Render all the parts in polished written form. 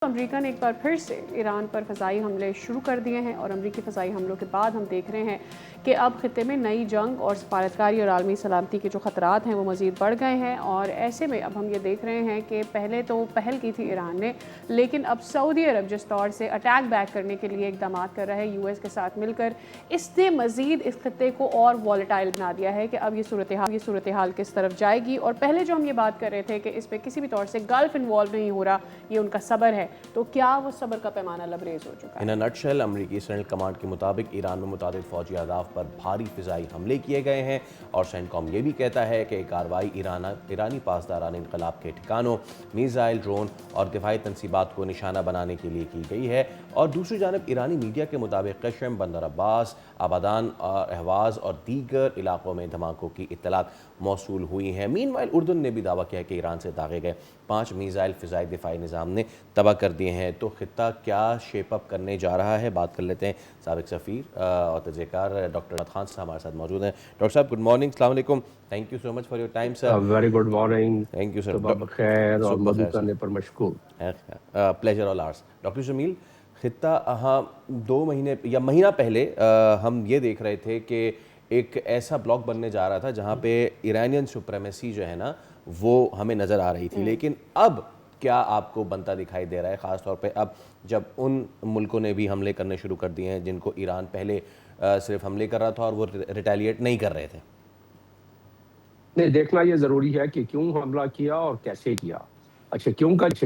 امریکہ نے ایک بار پھر سے ایران پر فضائی حملے شروع کر دیے ہیں اور امریکی فضائی حملوں کے بعد ہم دیکھ رہے ہیں کہ اب خطے میں نئی جنگ اور سفارتکاری اور عالمی سلامتی کے جو خطرات ہیں وہ مزید بڑھ گئے ہیں، اور ایسے میں اب ہم یہ دیکھ رہے ہیں کہ پہلے تو پہل کی تھی ایران نے، لیکن اب سعودی عرب جس طور سے اٹیک بیک کرنے کے لیے اقدامات کر رہا ہے یو ایس کے ساتھ مل کر، اس نے مزید اس خطے کو اور والیٹائل بنا دیا ہے کہ اب یہ صورتحال کس طرف جائے گی۔ اور پہلے جو ہم یہ بات کر رہے تھے کہ اس پہ کسی بھی طور سے گلف انوالو نہیں ہو رہا، یہ ان کا صبر ہے، تو کیا وہ صبر کا پیمانہ لبریز ہو چکا ہے؟ ان نٹ شیل امریکی سینٹ کمانڈ کے مطابق ایران میں متعدد فوجی اہداف پر بھاری فضائی حملے کیے گئے ہیں، اور سینٹ کام یہ بھی کہتا ہے کہ کارروائی ایرانی پاسداران انقلاب کے ٹھکانوں، میزائل، ڈرون اور دفاعی تنصیبات کو نشانہ بنانے کے لیے کی گئی ہے۔ اور دوسری جانب ایرانی میڈیا کے مطابق قشم، بندر عباس، آبادان، اہواز اور دیگر علاقوں میں دھماکوں کی اطلاعات موصول ہوئی ہیں۔ مین وائل اردن نے بھی دعویٰ کیا کہ ایران سے داغے گئے 5 میزائل فضائی دفاعی نظام نے تباہ کر دیے ہیں۔ تو خطہ کیا شیپ اپ کرنے جا رہا ہے، بات کر لیتے ہیں سابق سفیر اور تجزیہ کار ڈاکٹر احمد خان صاحب ہمارے ساتھ موجود ہیں۔ ڈاکٹر صاحب گڈ مارننگ، السلام علیکم، thank you so much for your time sir. Very good morning, thank you sir. صبح بخیر اور مدعو کرنے پر مشکور۔ پلیجر آل آرس۔ ڈاکٹر جمیل، خطہ ہاں 2 مہینے یا مہینہ پہلے ہم یہ دیکھ رہے تھے کہ ایک ایسا بلاک بننے جا رہا تھا جہاں پہ ایرانین سپریمیسی جو ہے نا وہ ہمیں نظر آ رہی تھی، لیکن اب کیا آپ کو بنتا دکھائی دے رہا ہے، خاص طور پہ اب جب ان ملکوں نے بھی حملے کرنے شروع کر دیے ہیں جن کو ایران پہلے صرف حملے کر رہا تھا اور وہ ریٹیلیٹ نہیں کر رہے تھے؟ نہیں، دیکھنا یہ ضروری ہے کہ کیوں حملہ کیا اور کیسے کیا۔ اچھا،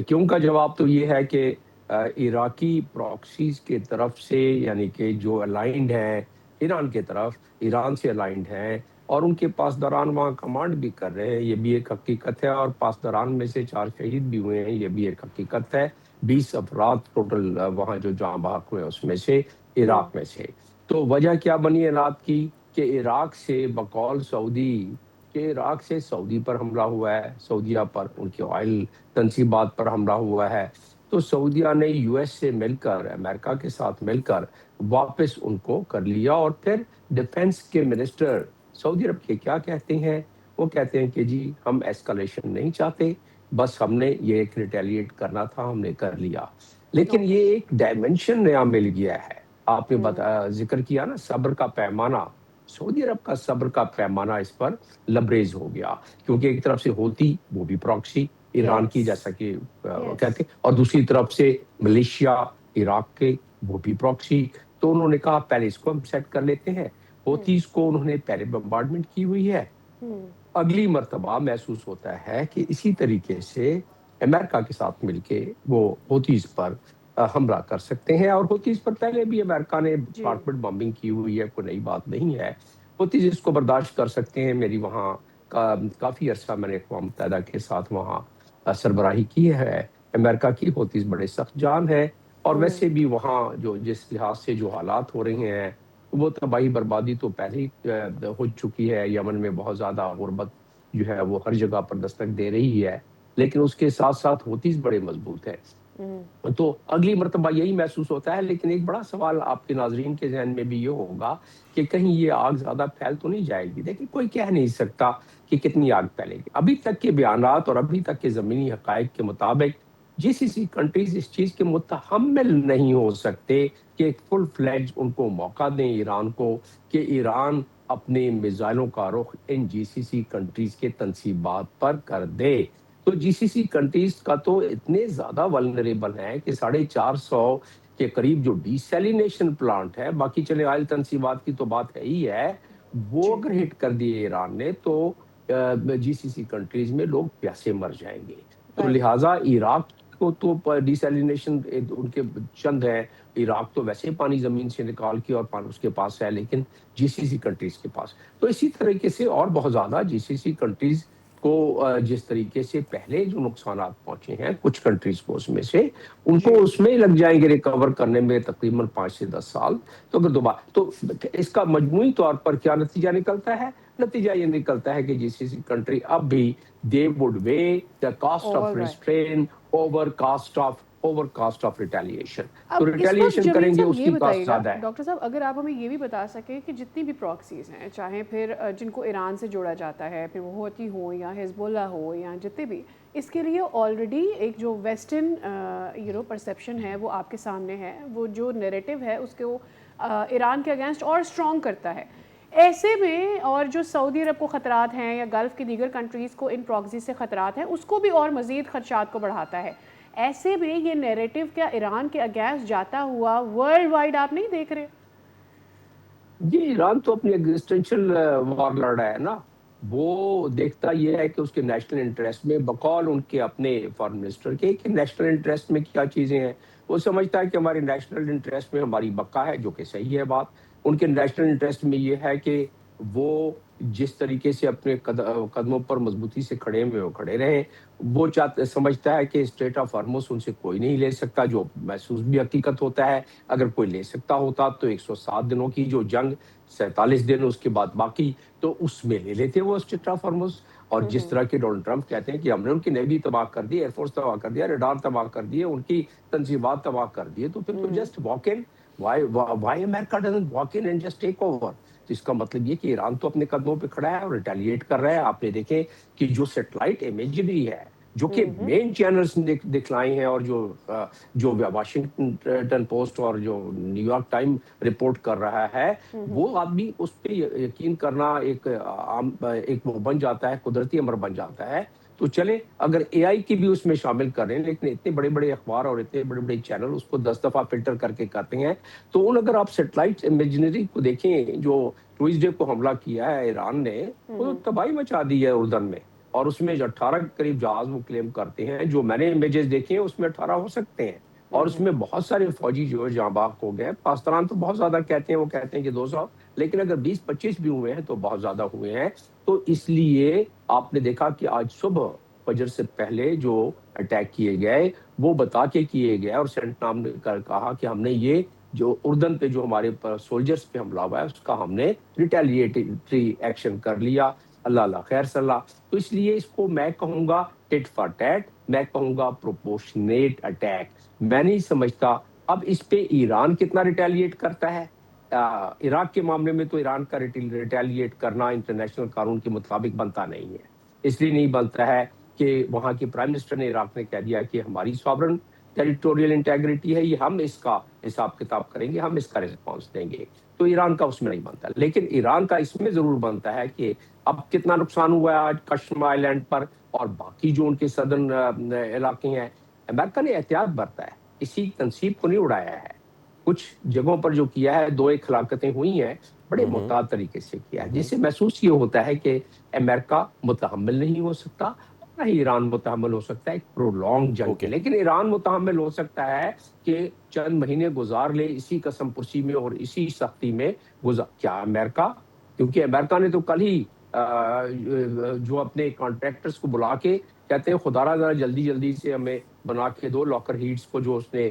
کیوں کا جواب تو یہ ہے کہ عراقی پراکسیز کے طرف سے، یعنی کہ جو الائنڈ ہیں ایران کے طرف، ایران سے الائنڈ ہیں اور ان کے پاسداران وہاں کمانڈ بھی کر رہے ہیں، یہ بھی ایک حقیقت ہے، اور پاسداران میں سے 4 شہید بھی ہوئے ہیں، یہ بھی ایک حقیقت ہے۔ 20 افراد ٹوٹل وہاں جو جاں بحق ہوئے اس میں سے عراق میں سے۔ تو وجہ کیا بنی عراق کی کہ عراق سے بقول سعودی کہ عراق سے سعودی پر حملہ ہوا ہے، سعودیہ پر، ان کے آئل تنصیبات پر حملہ ہوا ہے، تو سعودیہ نے یو ایس سے مل کر، امریکہ کے ساتھ مل کر واپس ان کو کر لیا۔ اور پھر ڈیفنس کے منسٹر سعودی عرب کے کیا کہتے ہیں؟ وہ کہتے ہیں کہ جی ہم ایسکلیشن نہیں چاہتے، بس ہم نے یہ ایک ریٹیلیٹ کرنا تھا، ہم نے کر لیا۔ لیکن یہ ایک ڈائمنشن نیا مل گیا ہے۔ آپ نے ذکر کیا نا صبر کا پیمانہ، سعودی عرب کا صبر کا پیمانہ اس پر لبریز ہو گیا، کیونکہ ایک طرف سے ہوتی وہ بھی پراکسی ایران کی، جیسا کہ کہتے ہیں، اور دوسری طرف سے ملیشیا عراق کے، وہ بھی پراکسی۔ تو انہوں نے کہا پہلے اس کو ہم سیٹ کر لیتے ہیں۔ ہوتیز کو انہوں نے پہلے بمبارڈمنٹ کی ہوئی ہے، اگلی مرتبہ محسوس ہوتا ہے کہ اسی طریقے سے امریکہ کے ساتھ مل کے وہ ہوتیز پر حملہ کر سکتے ہیں۔ اور ہوتیز پر پہلے بھی امریکہ نے اپارٹمنٹ بمبنگ کی ہوئی ہے، کوئی نئی بات نہیں ہے۔ ہوتیز اس کو برداشت کر سکتے ہیں۔ میری وہاں کافی عرصہ میں نے اقوام متحدہ کے ساتھ وہاں سربراہی کی ہے امریکہ کی۔ ہوتیز بڑے سخت جان ہے، اور ویسے بھی وہاں جو جس لحاظ سے جو حالات ہو رہے ہیں، وہ تباہی بربادی تو پہلے ہی ہو چکی ہے۔ یمن میں بہت زیادہ غربت جو ہے وہ ہر جگہ پر دستک دے رہی ہے، لیکن اس کے ساتھ ساتھ ہوتیز بڑے مضبوط ہے۔ تو اگلی مرتبہ یہی محسوس ہوتا ہے۔ لیکن ایک بڑا سوال آپ کے ناظرین کے ذہن میں بھی یہ ہوگا کہ کہیں یہ آگ زیادہ پھیل تو نہیں جائے گی۔ دیکھیں، کوئی کہہ نہیں سکتا کہ کتنی آگ پھیلے گی۔ ابھی تک کے بیانات اور ابھی تک کے زمینی حقائق کے مطابق جی سی سی کنٹریز اس چیز کے متحمل نہیں ہو سکتے کہ ایک فل فلیج ان کو موقع دیں ایران کو، کہ ایران اپنے میزائلوں کا رخ ان جی سی سی کنٹریز کے تنصیبات پر کر دے۔ تو جی سی سی کنٹریز کا تو اتنے زیادہ ولنریبل ہیں کہ 450 کے قریب جو ڈی سیلینیشن پلانٹ ہے، باقی چلے آئل تنصیبات کی تو بات ہے ہی ہے، وہ اگر ہٹ کر دیے ایران نے تو جی سی سی کنٹریز میں لوگ پیاسے مر جائیں گے۔ تو لہٰذا عراق کو تو ڈی سیلینیشن ان کے چند ہے، عراق تو ویسے پانی زمین سے نکال کے اور پانی اس کے پاس ہے، لیکن جی سی سی کنٹریز کے پاس تو اسی طریقے سے اور بہت زیادہ جی سی سی کنٹریز کو جس طریقے سے پہلے جو نقصانات پہنچے ہیں کچھ کنٹریز کو، اس میں سے ان کو اس میں لگ جائیں گے ریکور کرنے میں تقریباً 5 سے 10 سال۔ تو اگر دوبارہ تو اس کا مجموعی طور پر کیا نتیجہ نکلتا ہے؟ نتیجہ یہ نکلتا ہے کہ جی سی سی کنٹری اب بھی they would weigh the cost of restraint over cost of over cost of retaliation. تو اب اس وقت ریٹیلیشن جمیل کریں گے صاحب اس یہ کی کاسٹ بتائیے گا زیادہ ہے. ڈاکٹر صاحب، اگر آپ ہمیں یہ بھی بتا سکیں کہ جتنی بھی پراکسیز ہیں، چاہے پھر جن کو ایران سے جوڑا جاتا ہے، پھر وہ ہوتی ہوں یا حزب اللہ ہو یا جتنے بھی، اس کے لیے آلریڈی ایک جو ویسٹرن پرسیپشن ہے وہ آپ کے سامنے ہے، وہ جو نیریٹو ہے اس کو ایران کے اگینسٹ اور اسٹرانگ کرتا ہے. ایسے میں اور جو سعودی عرب کو خطرات ہیں یا گلف کی دیگر کنٹریز کو ان پراکسی سے خطرات ہیں، اس کو بھی اور مزید خدشات کو بڑھاتا ہے. ایسے میں یہ نیریٹو کیا ایران کے اگینسٹ جاتا ہوا ورلڈ وائڈ آپ نہیں دیکھ رہے؟ جی ایران تو اپنی ایگزسٹینشل وار لڑ رہا ہے نا. وہ دیکھتا یہ ہے کہ اس کے نیشنل انٹرسٹ میں، بقول ان کے اپنے فارن منسٹر کے کہ نیشنل انٹرسٹ میں کیا چیزیں ہیں. وہ سمجھتا ہے کہ ہمارے نیشنل انٹرسٹ میں ہماری بقا ہے، جو کہ صحیح ہے بات. ان کے نیشنل انٹرسٹ میں یہ ہے کہ وہ جس طریقے سے اپنے قدموں پر مضبوطی سے کھڑے ہوئے وہ کھڑے رہیں. وہ سمجھتا ہے کہ اسٹریٹ آف ہارموز ان سے کوئی نہیں لے سکتا، جو محسوس بھی حقیقت ہوتا ہے. اگر کوئی لے سکتا ہوتا تو 107 دنوں کی جو جنگ، 47 دن اس کے بعد باقی، تو اس میں لے لیتے وہ اسٹریٹ آف ہارموز. اور جس طرح کے ڈونلڈ ٹرمپ کہتے ہیں کہ ہم نے ان کی نیوی تباہ کر دی، ایئر فورس تباہ کر دیا، ریڈار تباہ کر دیے، ان کی تنصیبات تباہ کر دیے، تو پھر تو just walk in. Why America doesn't walk in and just take over. تو اس کا مطلب یہ کہ ایران تو اپنے قدموں پہ کھڑا ہے اور ریٹیلیٹ کر رہا ہے. آپ نے دیکھیں کہ جو سیٹلائٹ امیجری ہے جو کہ مین چینلز نے دکھلائے ہیں، اور جو واشنگٹن پوسٹ اور جو نیو یارک ٹائم رپورٹ کر رہا ہے، وہ آدمی اس پہ یقین کرنا ایک وہ بن جاتا ہے، قدرتی امر بن جاتا ہے. تو چلے اگر اے آئی کی بھی اس میں شامل کر رہے ہیں، لیکن اتنے بڑے بڑے اخبار اور اتنے بڑے بڑے چینل اس کو 10 دفعہ فلٹر کر کے کرتے ہیں. تو اگر آپ سیٹلائٹ امیجنری کو دیکھیں، جو ٹوئزڈے کو حملہ کیا ہے ایران نے، وہ تباہی مچا دی ہے اردن میں. اور اس میں جو 18 قریب جہاز وہ کلیم کرتے ہیں، جو میں نے امیجز دیکھے ہیں اس میں 18 ہو سکتے ہیں. اور اس میں بہت سارے فوجی جو جاں بحق ہو گئے. پاکستان تو بہت زیادہ کہتے ہیں، وہ کہتے ہیں کہ 200، لیکن اگر 20-25 بھی ہوئے ہیں تو بہت زیادہ ہوئے ہیں. تو اس لیے آپ نے دیکھا کہ آج صبح فجر سے پہلے جو اٹیک کیے گئے وہ بتا کے کیے گئے، اور سینٹنام نے کہا کہ ہم نے یہ جو اردن پہ جو ہمارے سولجرز پہ حملہ ہوا ہے اس کا ہم نے ریٹیلیٹری ایکشن کر لیا. اللہ اللہ خیر صلاح. تو اس لیے اس کو میں کہوں گا ٹٹ فار ٹیٹ، میں کہوں گا پروپورشنیٹ اٹیک. میں نہیں سمجھتا اب اس پہ ایران کتنا ریٹیلیٹ کرتا ہے. عراق کے معاملے میں تو ایران کا ریٹیلیٹ کرنا انٹرنیشنل قانون کے مطابق بنتا نہیں ہے. اس لیے نہیں بنتا ہے کہ وہاں کے پرائم منسٹر نے عراق نے کہہ دیا کہ ہماری سوورن ٹیریٹوریل انٹیگریٹی ہے، یہ ہم اس کا حساب کتاب کریں گے، ہم اس کا رسپانس دیں گے. تو ایران کا اس میں نہیں بنتا. لیکن ایران کا اس میں ضرور بنتا ہے کہ اب کتنا نقصان ہوا ہے آج کشم آئیلینڈ پر اور باقی جو ان کے صدرن علاقے ہیں. امریکہ نے احتیاط برتا ہے، کسی تنصیب کو نہیں اڑایا ہے. کچھ جگہوں پر جو کیا ہے 2-1 ہلاکتیں ہوئی ہیں، بڑے محتاط طریقے سے کیا ہے، جس سے محسوس یہ ہوتا ہے کہ امریکہ متحمل نہیں ہو سکتا، نہ ہی ایران متحمل ہو سکتا ہے ایک پرولونگ جنگ کے. لیکن ایران متحمل ہو سکتا ہے کہ چند مہینے گزار لے اسی قسم پرسی میں اور اسی سختی میں کیا امریکہ؟ کیونکہ امریکہ نے تو کل ہی جو اپنے کانٹریکٹرز کو بلا کے کہتے ہیں خدا را ذرا جلدی جلدی سے ہمیں بنا کے دو لاکر ہیٹس کو، جو اس نے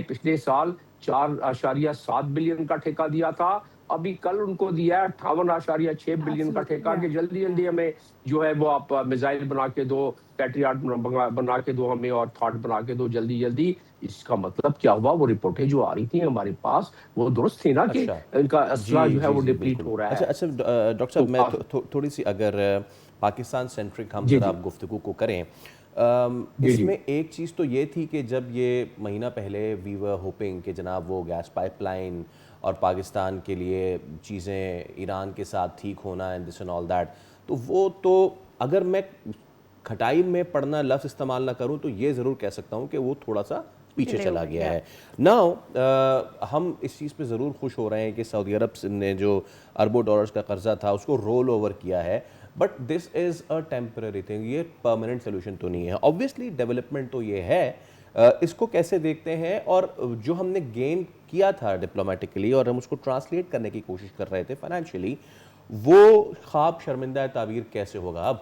پچھلے سال 4.7 بلین کا ٹھیکہ دیا تھا، ابھی کل ان کو دیا ہے 58.6 بلین کا ٹھیکہ کہ جلدی جلدی ہمیں جو ہے وہ آپ میزائل بنا کے دو، پیٹریاٹ بنا کے دو ہمیں، اور تھاٹ بنا کے دو جلدی جلدی. اس کا مطلب کیا ہوا؟ وہ رپورٹیں جو آ رہی تھیں ہمارے پاس وہ درست تھی نا کہ ان کا اسلحہ جو ہے وہ ڈپلیٹ ہو رہا ہے. اچھا ڈاکٹر صاحب، میں تھوڑی سی اگر پاکستان سینٹرک ہم ذرا گفتگو کو کریں، اس میں ایک چیز تو یہ تھی کہ جب یہ مہینہ پہلے وی ور ہوپنگ کہ جناب وہ گیس پائپ لائن اور پاکستان کے لیے چیزیں ایران کے ساتھ ٹھیک ہونا and this and all that, تو وہ تو اگر میں کھٹائی میں پڑھنا لفظ استعمال نہ کروں تو یہ ضرور کہہ سکتا ہوں کہ وہ تھوڑا سا پیچھے چلا گیا ہے. ناؤ ہم اس چیز پہ ضرور خوش ہو رہے ہیں کہ سعودی عرب نے جو اربوں ڈالرز کا قرضہ تھا اس کو رول اوور کیا ہے، but this is a temporary thing. یہ پرماننٹ سولوشن تو نہیں ہے. آبویسلی ڈیولپمنٹ تو یہ ہے، اس کو کیسے دیکھتے ہیں؟ اور جو ہم نے گین کیا تھا ڈپلومیٹکلی اور ہم اس کو ٹرانسلیٹ کرنے کی کوشش کر رہے تھے فائنینشلی، وہ خواب شرمندہ تعبیر کیسے ہوگا اب؟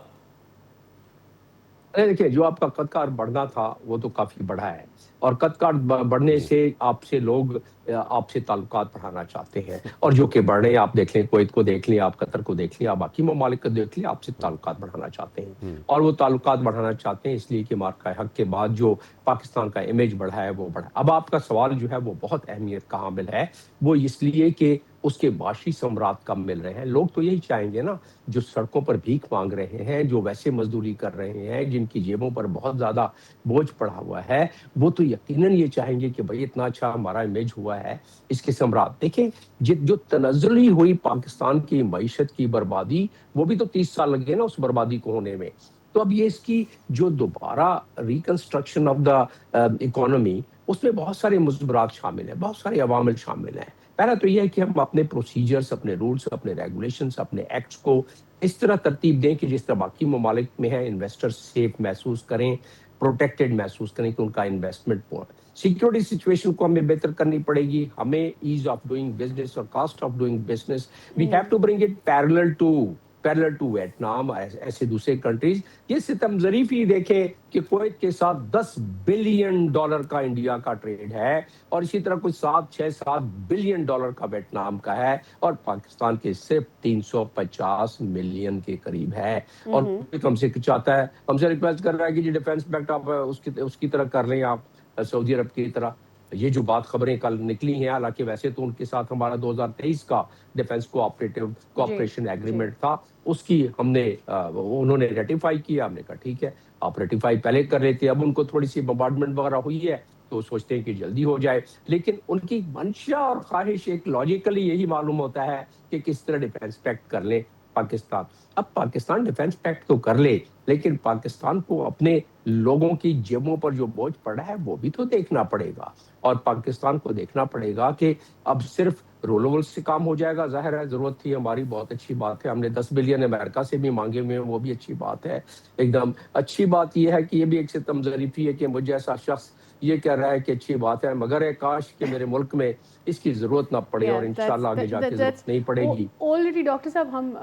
دیکھیں جو آپ کا قد کا بڑھنا تھا وہ تو کافی بڑھا ہے. اور قد کاٹ بڑھنے سے آپ سے لوگ آپ سے تعلقات بڑھانا چاہتے ہیں، اور جو کہ بڑھ رہے ہیں. آپ دیکھ لیں کویت کو دیکھ لیں، آپ قطر کو دیکھ لیں، آپ باقی ممالک کو دیکھ لیں، آپ سے تعلقات بڑھانا چاہتے ہیں. اور وہ تعلقات بڑھانا چاہتے ہیں اس لیے کہ مارکہ حق کے بعد جو پاکستان کا امیج بڑھا ہے وہ بڑھا. اب آپ کا سوال جو ہے وہ بہت اہمیت کا حامل ہے، وہ اس لیے کہ اس کے معاشی ثمرات کم مل رہے ہیں. لوگ تو یہی چاہیں گے نا، جو سڑکوں پر بھیک مانگ رہے ہیں، جو ویسے مزدوری کر رہے ہیں، جن کی جیبوں پر بہت زیادہ بوجھ پڑا ہوا ہے، وہ تو یقیناً یہ چاہیں گے کہ بھئی اتنا اچھا ہمارا امیج ہوا ہے، اس کے ثمرات دیکھیں. جو تنزلی ہوئی پاکستان کی معیشت کی بربادی، وہ بھی تو 30 سال لگے نا اس بربادی کو ہونے میں. تو اب یہ اس کی جو دوبارہ ریکنسٹرکشن آف دا اکانومی، اس میں بہت سارے مضمرات شامل ہیں، بہت سارے عوامل شامل ہیں. پہلا تو یہ ہے کہ ہم اپنے پروسیجرز، اپنے رولز، اپنے ریگولیشنز، اپنے ایکٹس کو اس طرح ترتیب دیں کہ جس طرح باقی ممالک میں ہے، انویسٹر سیف محسوس کریں، پروٹیکٹڈ محسوس کریں کہ ان کا انویسٹمنٹ سیکیورٹی سچویشن کو ہمیں بہتر کرنی پڑے گی. ہمیں ایز آف ڈوئنگ بزنس اور cost of doing business we have to bring it parallel to Vietnam, ایسے دوسرے کنٹریز. یہ ستم ظریف ہی دیکھیں کہ کویت کے ساتھ $10 بلین کا انڈیا کا ٹریڈ ہے، اور اسی طرح کوئی 7 بلین ڈالر کا ویتنام کا ہے، اور پاکستان کے صرف 350 ملین کے قریب ہے. اور ہم سے چاہتا ہے، ہم سے ریکویسٹ کر رہا ہے کہ جی ڈیفنس پیکٹ آپ اس کی طرح کر لیں، آپ سعودی عرب کی طرح. یہ جو بات خبریں کل نکلی ہیں، حالانکہ ویسے تو ان کے ساتھ ہمارا 2023 کا ڈیفنس کوآپریشن ایگریمنٹ تھا، اس کی ہم نے انہوں نے ریٹیفائی کیا. ہم نے کہا ٹھیک ہے، آپ ریٹیفائی پہلے کر لیتے، اب ان کو تھوڑی سی بمبارڈمنٹ وغیرہ ہوئی ہے تو سوچتے ہیں کہ جلدی ہو جائے. لیکن ان کی منشا اور خواہش ایک لاجیکلی یہی معلوم ہوتا ہے کہ کس طرح ڈیفنس پیکٹ کر لے پاکستان. اب پاکستان ڈیفنس پیکٹ تو کر لے، لیکن پاکستان کو اپنے لوگوں کی جیبوں پر جو بوجھ پڑا ہے وہ بھی تو دیکھنا پڑے گا. اور پاکستان کو دیکھنا پڑے گا کہ اب صرف رولوول سے کام ہو جائے گا. ظاہر ہے ضرورت تھی ہماری، بہت اچھی بات ہے. ہم نے 10 بلین امریکہ سے بھی مانگے ہوئے ہیں، وہ بھی اچھی بات ہے. ایک دم اچھی بات یہ ہے کہ یہ بھی ایک ستم ظریفی ہے کہ مجھ جیسا شخص یہ کہہ رہا ہے کہ اچھی بات ہے، مگر کاش کہ میرے ملک میں اس کی ضرورت نہ پڑے، اور انشاءاللہ آگے جا کے ضرورت نہیں پڑے گی. آلریڈی ڈاکٹر صاحب ہم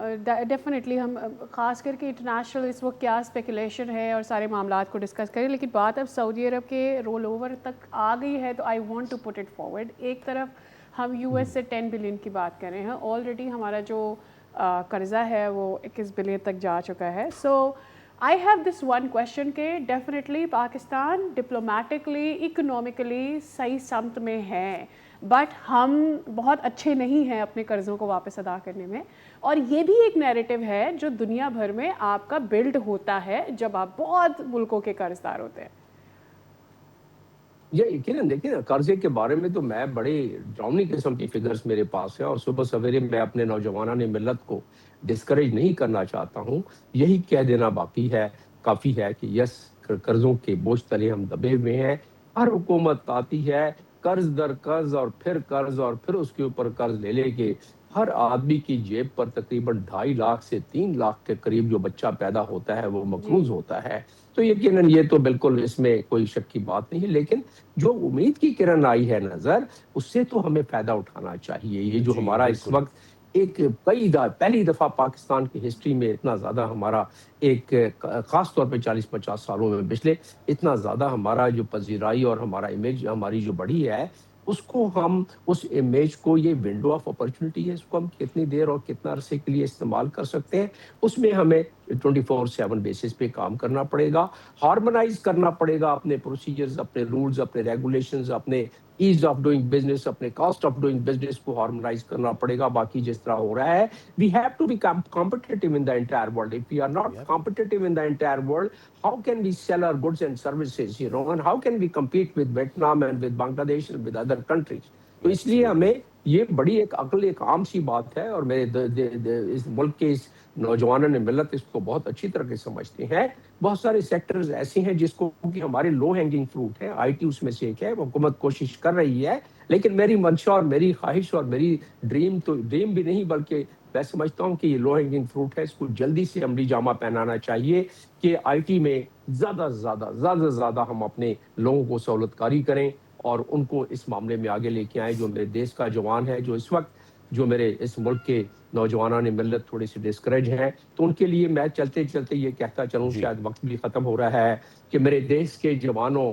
ڈیفینیٹلی ہم خاص کر کے انٹرنیشنل اس وقت کیا اسپیکولیشن ہے اور سارے معاملات کو ڈسکس کریں، لیکن بات اب سعودی عرب کے رول اوور تک آ گئی ہے تو I want to put it forward. ایک طرف ہم یو ایس سے 10 بلین کی بات کر رہے ہیں، آلریڈی ہمارا جو قرضہ ہے وہ 21 بلین تک جا چکا ہے. So I have this one question کہ ڈیفینیٹلی پاکستان ڈپلومیٹکلی اکنامکلی صحیح سمت میں ہے، بٹ ہم بہت اچھے نہیں ہیں اپنے قرضوں کو واپس ادا کرنے میں. اور یہ بھی ایک نیریٹو ہے جو دنیا بھر میں آپ کا بلڈ ہوتا ہے جب آپ بہت ملکوں کے قرض دار ہوتے ہیں. یہ یقیناً دیکھیں نا، قرضے کے بارے میں تو میں بڑے ڈراؤنی قسم کی فگرز میرے پاس ہیں، اور صبح سویرے میں اپنے نوجوانان ملت کو ڈسکریج نہیں کرنا چاہتا ہوں. یہی کہہ دینا باقی ہے، کافی ہے کہ یس، قرضوں کے بوجھ تلے ہم دبے ہوئے ہیں. ہر حکومت آتی ہے، قرض در قرض اور پھر قرض اور پھر اس کے اوپر قرض لے لے کے ہر آدمی کی جیب پر تقریباً 2.5 لاکھ سے 3 لاکھ کے قریب جو بچہ پیدا ہوتا ہے وہ مقروض ہوتا ہے. تو یقیناً یہ تو بالکل اس میں کوئی شک کی بات نہیں ہے. لیکن جو امید کی کرن آئی ہے نظر، اس سے تو ہمیں فائدہ اٹھانا چاہیے. یہ جو ہمارا اس وقت ایک پہلی دفعہ پاکستان کی ہسٹری میں اتنا زیادہ ہمارا ایک خاص طور پہ 40-50 سالوں میں پچھلے اتنا زیادہ ہمارا جو پذیرائی اور ہمارا امیج ہماری جو بڑھی ہے، اس کو ہم اس امیج کو، یہ ونڈو آف اپرچونٹی ہے، اس کو ہم کتنی دیر اور کتنا عرصے کے لیے استعمال کر سکتے ہیں، اس میں ہمیں 24/7 بیسس پہ کام کرنا پڑے گا. ہارمونائز کرنا پڑے گا اپنے پروسیجرز، اپنے رولز، اپنے ریگولیشنز، اپنے ایز آف ڈوئنگ بزنس، اپنے کاسٹ آف ڈوئنگ بزنس کو ہارمونائز کرنا پڑے گا. باقی جس طرح ہو رہا ہے، we have to be competitive in the entire world. If we are not competitive in the entire world, how can we sell our goods and services, and how can we compete with Vietnam and with Bangladesh and with other countries? تو اس لیے ہمیں یہ بڑی ایک عقل، ایک عام سی بات ہے، اور میرے اس ملک کے اس نوجوانوں نے ملت اس کو بہت اچھی طرح سے سمجھتے ہیں. بہت سارے سیکٹرز ایسے ہیں جس کو کہ ہمارے لو ہینگنگ فروٹ ہے، آئی ٹی اس میں سے ایک ہے. حکومت کوشش کر رہی ہے، لیکن میری منشا اور میری خواہش اور میری ڈریم بھی نہیں، بلکہ میں سمجھتا ہوں کہ یہ لو ہینگنگ فروٹ ہے، اس کو جلدی سے عملی جامہ پہنانا چاہیے کہ آئی ٹی میں زیادہ سے زیادہ ہم اپنے لوگوں کو سہولت کاری کریں اور ان کو اس معاملے میں آگے لے کے آئیں. جو میرے دیش کا جوان ہے، جو اس وقت جو میرے اس ملک کے نوجوانان ملت تھوڑے سے ڈسکریج ہیں، تو ان کے لیے میں چلتے چلتے یہ کہتا چلوں، شاید وقت بھی ختم ہو رہا ہے، کہ میرے دیش کے جوانوں،